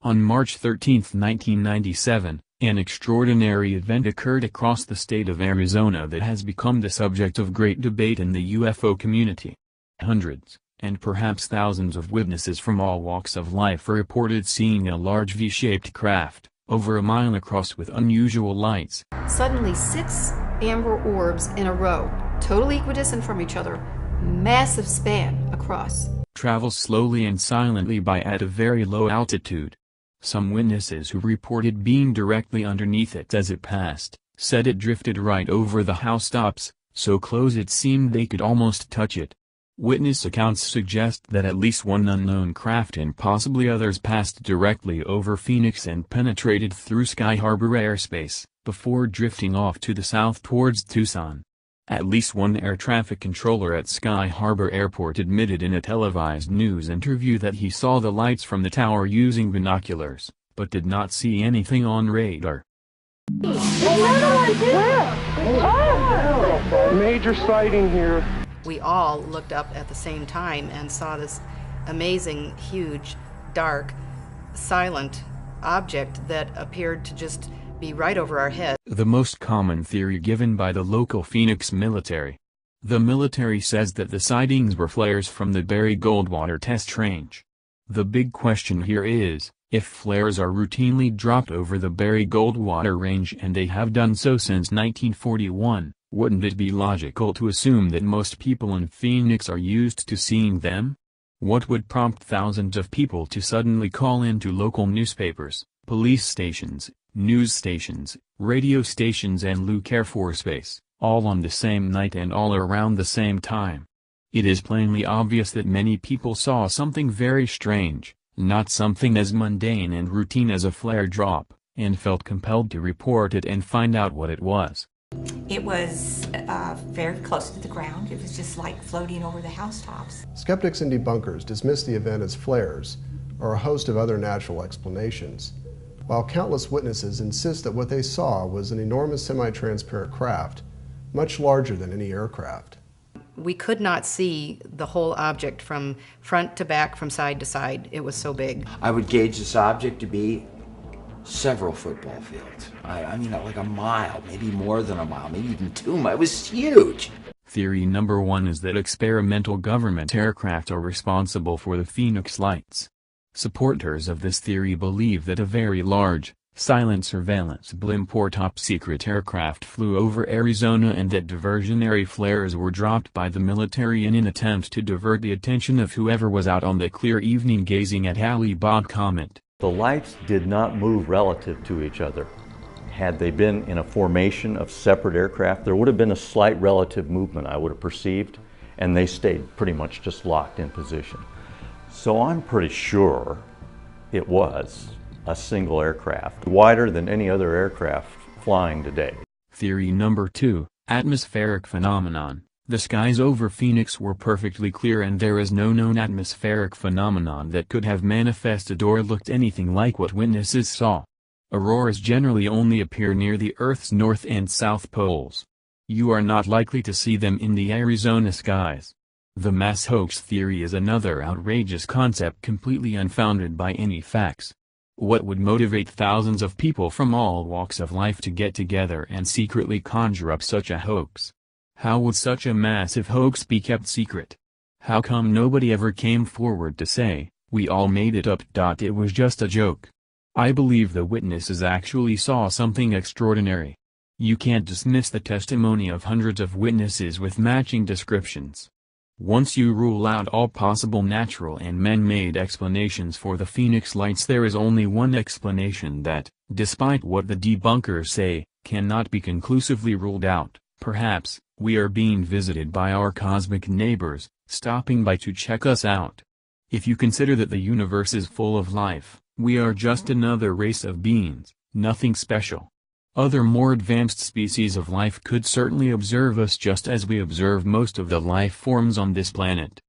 On March 13, 1997, an extraordinary event occurred across the state of Arizona that has become the subject of great debate in the UFO community. Hundreds, and perhaps thousands of witnesses from all walks of life reported seeing a large V-shaped craft, over a mile across with unusual lights. Suddenly 6 amber orbs in a row, totally equidistant from each other, massive span across. Travel slowly and silently by at a very low altitude. Some witnesses who reported being directly underneath it as it passed, said it drifted right over the housetops, so close it seemed they could almost touch it. Witness accounts suggest that at least one unknown craft and possibly others passed directly over Phoenix and penetrated through Sky Harbor airspace, before drifting off to the south towards Tucson. At least one air traffic controller at Sky Harbor Airport admitted in a televised news interview that he saw the lights from the tower using binoculars, but did not see anything on radar. Major sighting here. We all looked up at the same time and saw this amazing, huge, dark, silent object that appeared to just be right over our head. The most common theory given by the local Phoenix military. The military says that the sightings were flares from the Barry Goldwater test range. The big question here is, if flares are routinely dropped over the Barry Goldwater range and they have done so since 1941, wouldn't it be logical to assume that most people in Phoenix are used to seeing them? What would prompt thousands of people to suddenly call into local newspapers, police stations, news stations, radio stations and Luke Air Force Base, all on the same night and all around the same time? It is plainly obvious that many people saw something very strange, not something as mundane and routine as a flare drop, and felt compelled to report it and find out what it was. It was very close to the ground. It was just like floating over the housetops. Skeptics and debunkers dismiss the event as flares, or a host of other natural explanations, while countless witnesses insist that what they saw was an enormous semi-transparent craft, much larger than any aircraft. We could not see the whole object from front to back, from side to side. It was so big. I would gauge this object to be several football fields. I mean, like a mile, maybe more than a mile, maybe even 2 miles. It was huge. Theory number 1 is that experimental government aircraft are responsible for the Phoenix lights. Supporters of this theory believe that a very large, silent surveillance blimp or top-secret aircraft flew over Arizona and that diversionary flares were dropped by the military in an attempt to divert the attention of whoever was out on the clear evening gazing at Halley-Bob Comet. The lights did not move relative to each other. Had they been in a formation of separate aircraft, there would have been a slight relative movement, I would have perceived, and they stayed pretty much just locked in position. So I'm pretty sure it was a single aircraft, wider than any other aircraft flying today. Theory number 2, atmospheric phenomenon. The skies over Phoenix were perfectly clear and there is no known atmospheric phenomenon that could have manifested or looked anything like what witnesses saw. Auroras generally only appear near the Earth's north and south poles. You are not likely to see them in the Arizona skies. The mass hoax theory is another outrageous concept completely unfounded by any facts. What would motivate thousands of people from all walks of life to get together and secretly conjure up such a hoax? How would such a massive hoax be kept secret? How come nobody ever came forward to say, "We all made it up. It was just a joke"? I believe the witnesses actually saw something extraordinary. You can't dismiss the testimony of hundreds of witnesses with matching descriptions. Once you rule out all possible natural and man-made explanations for the Phoenix lights, there is only one explanation that, despite what the debunkers say, cannot be conclusively ruled out. Perhaps, we are being visited by our cosmic neighbors, stopping by to check us out. If you consider that the universe is full of life, we are just another race of beings, nothing special. Other more advanced species of life could certainly observe us just as we observe most of the life forms on this planet.